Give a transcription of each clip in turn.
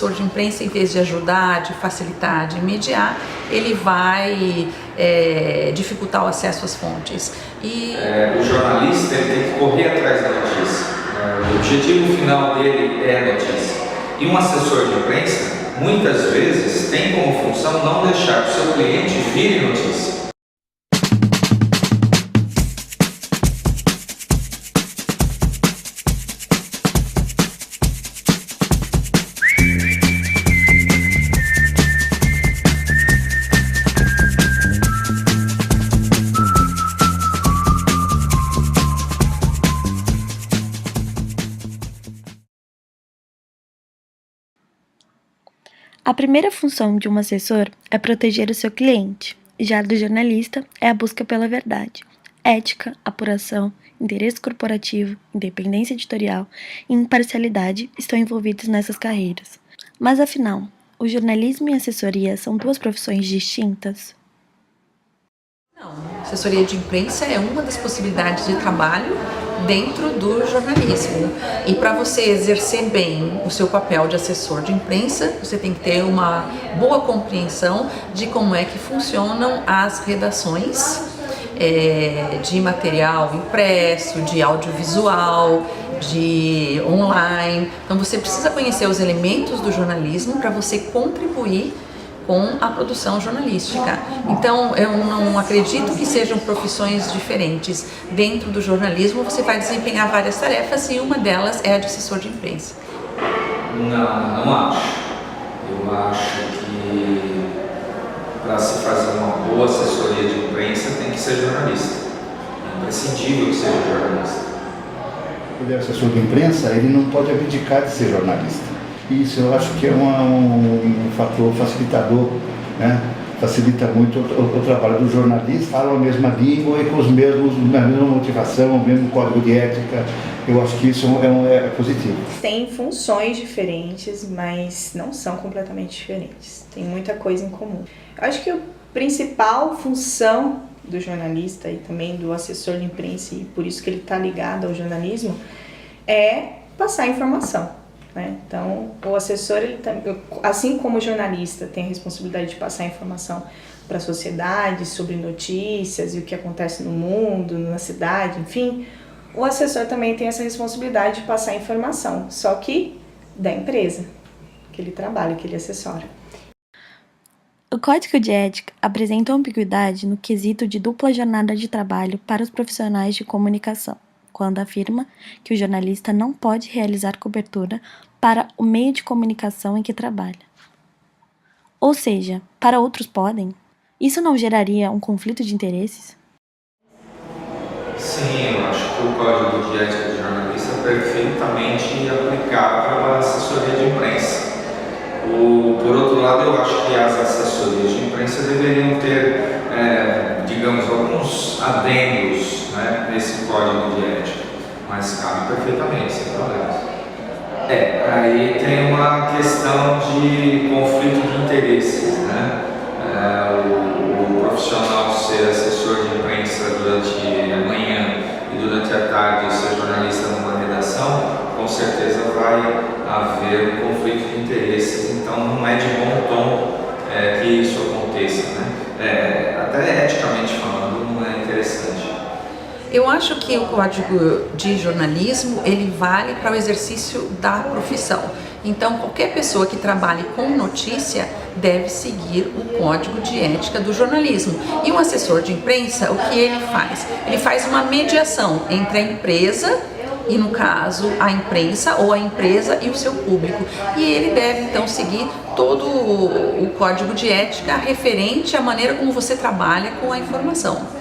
assessor de imprensa, em vez de ajudar, de facilitar, de mediar, ele vai dificultar o acesso às fontes. O jornalista ele tem que correr atrás da notícia. O objetivo final dele é a notícia. E um assessor de imprensa, muitas vezes, tem como função não deixar que o seu cliente vire notícia. A primeira função de um assessor é proteger o seu cliente, já a do jornalista é a busca pela verdade. Ética, apuração, interesse corporativo, independência editorial e imparcialidade estão envolvidos nessas carreiras. Mas afinal, o jornalismo e a assessoria são duas profissões distintas? Não, assessoria de imprensa é uma das possibilidades de trabalho dentro do jornalismo. E para você exercer bem o seu papel de assessor de imprensa, você tem que ter uma boa compreensão de como é que funcionam as redações de material impresso, de audiovisual, de online. Então você precisa conhecer os elementos do jornalismo para você contribuir com a produção jornalística. Então, eu não acredito que sejam profissões diferentes. Dentro do jornalismo, você vai desempenhar várias tarefas e uma delas é a de assessor de imprensa. Não acho. Eu acho que para se fazer uma boa assessoria de imprensa tem que ser jornalista. É imprescindível que seja jornalista. Ele é assessor de imprensa, ele não pode abdicar de ser jornalista. Isso eu acho que é um fator facilitador, né? Facilita muito o trabalho do jornalista, falam a mesma língua e com a mesma motivação, o mesmo código de ética. Eu acho que isso é positivo. Tem funções diferentes, mas não são completamente diferentes. Tem muita coisa em comum. Eu acho que a principal função do jornalista e também do assessor de imprensa, e por isso que ele está ligado ao jornalismo, é passar informação. Então, o assessor, ele assim como o jornalista tem a responsabilidade de passar informação para a sociedade sobre notícias e o que acontece no mundo, na cidade, enfim, o assessor também tem essa responsabilidade de passar informação, só que da empresa que ele trabalha, que ele assessora. O Código de Ética apresenta ambiguidade no quesito de dupla jornada de trabalho para os profissionais de comunicação, quando afirma que o jornalista não pode realizar cobertura para o meio de comunicação em que trabalha. Ou seja, para outros podem? Isso não geraria um conflito de interesses? Sim, eu acho que o Código de Ética de Jornalista é perfeitamente aplicável à assessoria de imprensa. Por outro lado, eu acho que as assessorias de imprensa deveriam ter, digamos, alguns adendos, né, nesse Código de Ética, mas cabe perfeitamente, sem problemas. Aí tem uma questão de conflito de interesses, né? O profissional ser assessor de imprensa durante a manhã e durante a tarde ser jornalista numa redação, com certeza vai haver um conflito de interesses, então não é de bom tom que isso aconteça, né? Até eticamente falando, não é interessante. Eu acho que o Código de Jornalismo, ele vale para o exercício da profissão. Então, qualquer pessoa que trabalhe com notícia deve seguir o Código de Ética do Jornalismo. E um assessor de imprensa, o que ele faz? Ele faz uma mediação entre a empresa e, no caso, a imprensa ou a empresa e o seu público. E ele deve, então, seguir todo o Código de Ética referente à maneira como você trabalha com a informação.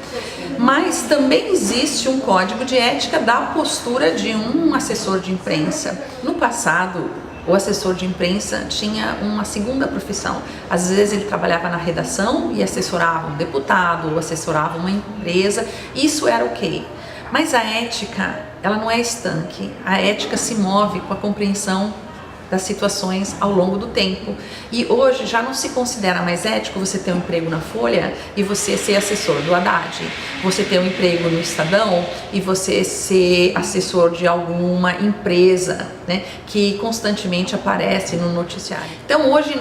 Mas também existe um código de ética da postura de um assessor de imprensa. No passado, o assessor de imprensa tinha uma segunda profissão. Às vezes ele trabalhava na redação e assessorava um deputado ou assessorava uma empresa. Isso era ok. Mas a ética, ela não é estanque. A ética se move com a compreensão das situações ao longo do tempo. E hoje já não se considera mais ético você ter um emprego na Folha e você ser assessor do Haddad, você ter um emprego no Estadão e você ser assessor de alguma empresa, né, que constantemente aparece no noticiário. Então hoje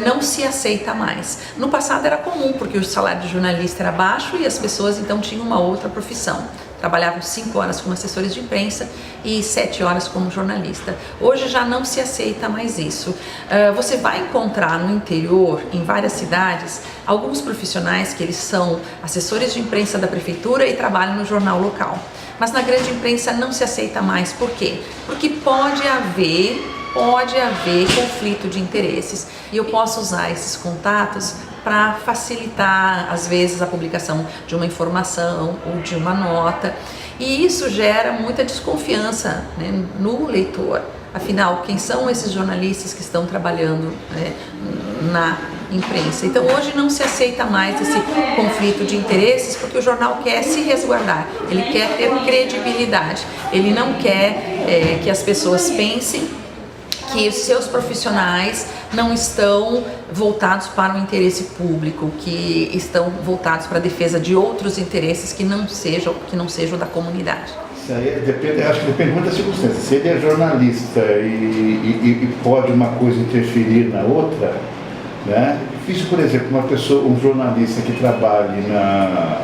não se aceita mais. No passado era comum, porque o salário de jornalista era baixo e as pessoas então tinham uma outra profissão. Trabalhavam 5 horas como assessores de imprensa e 7 horas como jornalista. Hoje já não se aceita mais isso. Você vai encontrar no interior, em várias cidades, alguns profissionais que eles são assessores de imprensa da prefeitura e trabalham no jornal local. Mas na grande imprensa não se aceita mais. Por quê? Porque pode haver conflito de interesses e eu posso usar esses contatos para facilitar, às vezes, a publicação de uma informação ou de uma nota, e isso gera muita desconfiança, né, no leitor. Afinal, quem são esses jornalistas que estão trabalhando, né, na imprensa? Então hoje não se aceita mais esse conflito de interesses, porque o jornal quer se resguardar, ele quer ter credibilidade, ele não quer que as pessoas pensem que os seus profissionais não estão voltados para o interesse público, que estão voltados para a defesa de outros interesses que não sejam da comunidade. Isso aí depende, acho que depende muito da circunstância. Se ele é jornalista e pode uma coisa interferir na outra, né? É difícil, por exemplo, um jornalista que trabalhe na...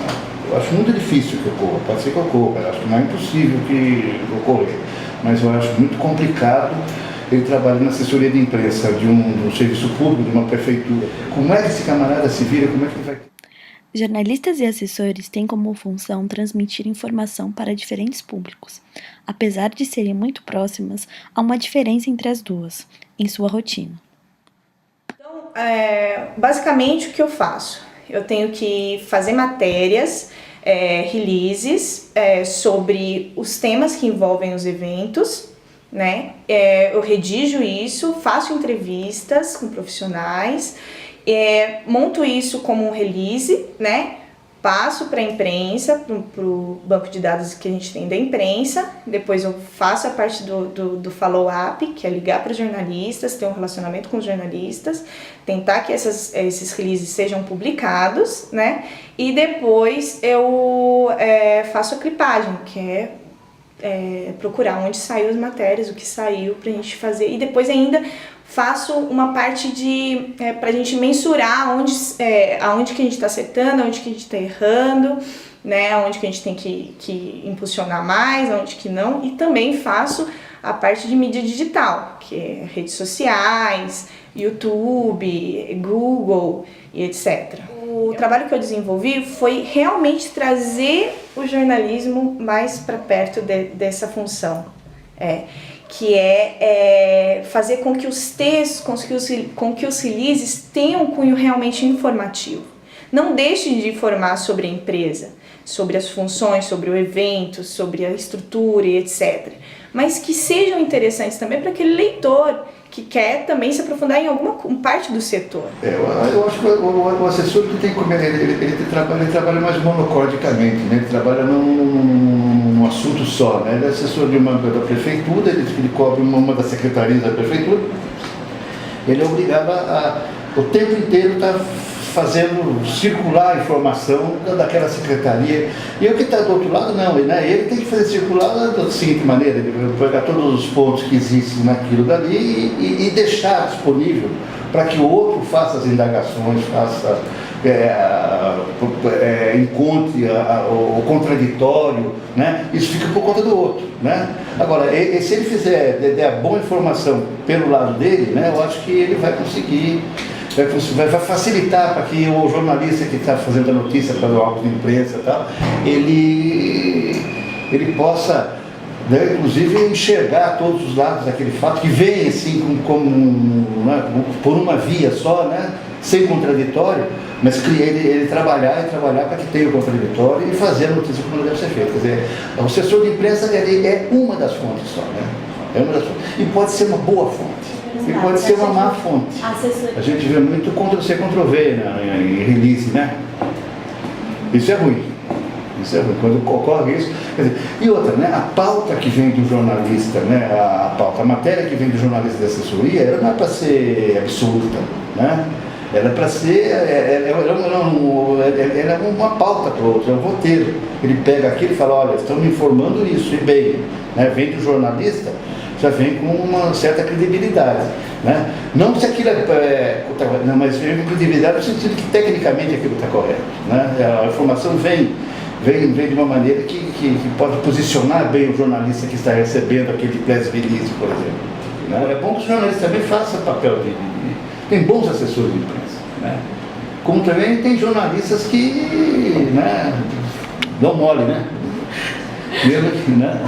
Eu acho muito difícil que ocorra, pode ser que ocorra, eu acho que não é impossível que ocorra, mas eu acho muito complicado ele trabalha na assessoria de imprensa de um serviço público, de uma prefeitura. Como é que esse camarada se vira? Como é que ele vai... Jornalistas e assessores têm como função transmitir informação para diferentes públicos. Apesar de serem muito próximas, há uma diferença entre as duas, em sua rotina. Então, basicamente o que eu faço? Eu tenho que fazer matérias, releases sobre os temas que envolvem os eventos, né? Eu redijo isso, faço entrevistas com profissionais, monto isso como um release, né? Passo para a imprensa, para o banco de dados que a gente tem da imprensa, depois eu faço a parte do follow-up, que é ligar para os jornalistas, ter um relacionamento com os jornalistas, tentar que esses releases sejam publicados, né? E depois eu faço a clipagem, que é procurar onde saiu as matérias, o que saiu pra gente fazer, e depois ainda faço uma parte de pra gente mensurar aonde que a gente tá acertando, aonde que a gente tá errando, né, aonde que a gente tem que impulsionar mais, aonde que não, e também faço a parte de mídia digital, que é redes sociais, YouTube, Google e etc. O trabalho que eu desenvolvi foi realmente trazer o jornalismo mais para perto dessa função, que é fazer com que os textos, com que os releases tenham um cunho realmente informativo. Não deixe de informar sobre a empresa, sobre as funções, sobre o evento, sobre a estrutura e etc. Mas que sejam interessantes também para aquele leitor que quer também se aprofundar em alguma parte do setor. Eu acho que o assessor que tem como ele trabalha mais monocordicamente, né? Ele trabalha num assunto só, né? Ele é assessor da prefeitura, ele cobre uma das secretarias da prefeitura, ele é obrigado a o tempo inteiro estar fazendo circular a informação daquela secretaria. E o que está do outro lado, não, né? Ele tem que fazer circular da seguinte maneira, ele pegar todos os pontos que existem naquilo dali e deixar disponível para que o outro faça as indagações, encontre o contraditório, né? Isso fica por conta do outro, né? Agora, se ele der a boa informação pelo lado dele, né, eu acho que ele vai conseguir, vai facilitar para que o jornalista que está fazendo a notícia para o órgão de imprensa e tal, ele possa, né, inclusive enxergar todos os lados daquele fato, que vem assim por uma via só, né, sem contraditório, mas ele trabalhar para que tenha o contraditório e fazer a notícia como deve ser feita. Quer dizer, o assessor de imprensa é uma das fontes só, né? É uma das fontes. E pode ser uma boa fonte. E pode ser uma má fonte. A gente vê muito Ctrl-C, Ctrl-V em release, né? Isso é ruim. Isso é ruim. Quando ocorre isso, quer dizer, e outra, né, a pauta que vem do jornalista, né, a matéria que vem do jornalista da assessoria, ela não é para ser absoluta, né? Ela é para ser, ela é uma pauta para o outro, é um roteiro. Ele pega aquilo e fala, olha, estão me informando isso, e bem, né, vem do jornalista, já vem com uma certa credibilidade, né? Não se aquilo não, mas vem com credibilidade no sentido que tecnicamente aquilo está correto, né? A informação vem de uma maneira que pode posicionar bem o jornalista que está recebendo aquele press release, por exemplo, né? É bom que o jornalista também faça papel tem bons assessores de imprensa, né? Como também tem jornalistas que, né, dão mole, né? Mesmo que, né?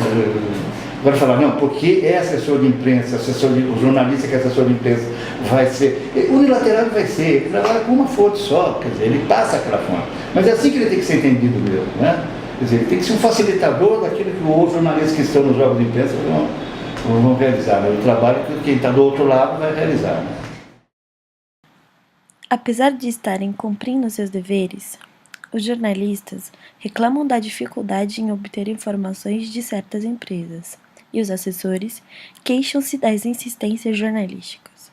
Agora falar, não, porque é assessor de imprensa, o jornalista que é assessor de imprensa vai ser, unilateral vai ser, ele trabalha com uma fonte só, quer dizer, ele passa aquela fonte. Mas é assim que ele tem que ser entendido mesmo, né? Quer dizer, ele tem que ser um facilitador daquilo que os jornalistas que estão nos jogos de imprensa vão realizar, né? O trabalho que quem está do outro lado vai realizar, né? Apesar de estarem cumprindo seus deveres, os jornalistas reclamam da dificuldade em obter informações de certas empresas, e os assessores queixam-se das insistências jornalísticas.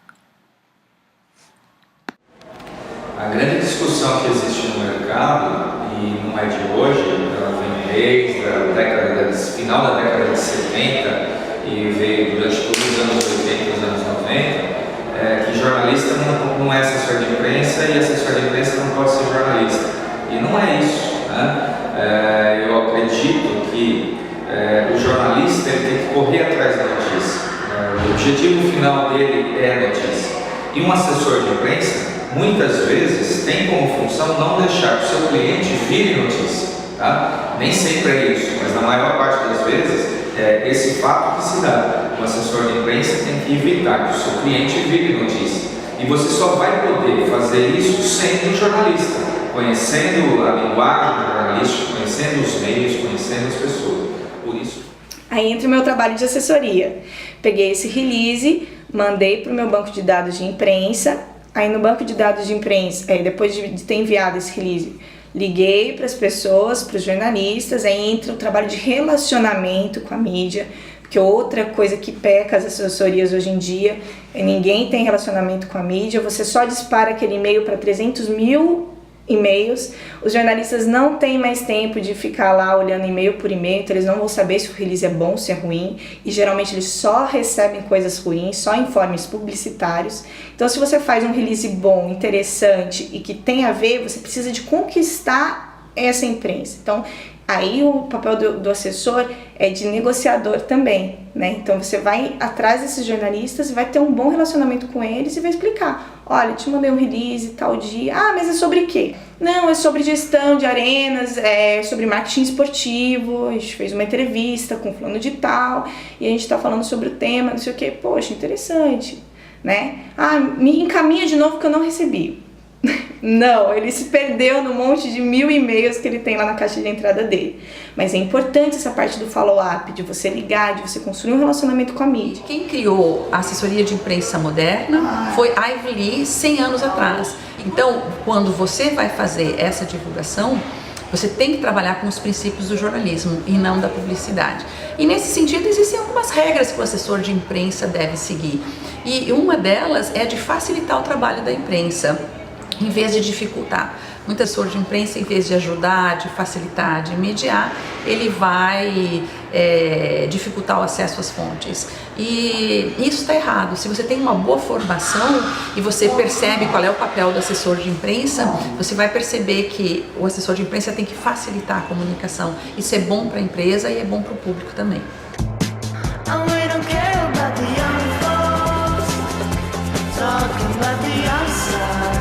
A grande discussão que existe no mercado, e não é de hoje, ela vem desde a final da década de 70 e veio durante todos os anos 80 e os anos 90, que jornalista não é assessor de imprensa e assessor de imprensa não pode ser jornalista. E não é isso, né? Eu acredito que o jornalista ele tem que correr atrás da notícia. O objetivo final dele é a notícia. E um assessor de imprensa, muitas vezes, tem como função não deixar que o seu cliente vire notícia. Tá? Nem sempre é isso, mas na maior parte das vezes é esse fato que se dá. O assessor de imprensa tem que evitar que o seu cliente vire notícia. E você só vai poder fazer isso sendo jornalista, conhecendo a linguagem jornalística, conhecendo os meios, conhecendo as pessoas. Por isso. Aí entra o meu trabalho de assessoria. Peguei esse release, mandei para o meu banco de dados de imprensa. Aí no banco de dados de imprensa, depois de ter enviado esse release, liguei para as pessoas, para os jornalistas. Aí entra o trabalho de relacionamento com a mídia. Porque outra coisa que peca as assessorias hoje em dia é ninguém tem relacionamento com a mídia, você só dispara aquele e-mail para 300 mil e-mails, os jornalistas não têm mais tempo de ficar lá olhando e-mail por e-mail, então eles não vão saber se o release é bom ou se é ruim, e geralmente eles só recebem coisas ruins, só informes publicitários. Então se você faz um release bom, interessante e que tem a ver, você precisa de conquistar essa imprensa. Então aí o papel do assessor é de negociador também, né? Então você vai atrás desses jornalistas e vai ter um bom relacionamento com eles e vai explicar, olha, te mandei um release tal dia, mas é sobre quê? Não, é sobre gestão de arenas, é sobre marketing esportivo, a gente fez uma entrevista com fulano de tal e a gente tá falando sobre o tema, não sei o quê, poxa, interessante, né? Me encaminha de novo que eu não recebi. Não, ele se perdeu no monte de 1000 e-mails que ele tem lá na caixa de entrada dele. Mas é importante essa parte do follow-up, de você ligar, de você construir um relacionamento com a mídia. Quem criou a assessoria de imprensa moderna foi Ivy Lee 100 anos atrás. Então, quando você vai fazer essa divulgação, você tem que trabalhar com os princípios do jornalismo e não da publicidade. E nesse sentido existem algumas regras que o assessor de imprensa deve seguir. E uma delas é de facilitar o trabalho da imprensa, em vez de dificultar. Muito assessor de imprensa, em vez de ajudar, de facilitar, de mediar, ele vai dificultar o acesso às fontes. E isso está errado. Se você tem uma boa formação e você percebe qual é o papel do assessor de imprensa, você vai perceber que o assessor de imprensa tem que facilitar a comunicação. Isso é bom para a empresa e é bom para o público também. Talking about the outside.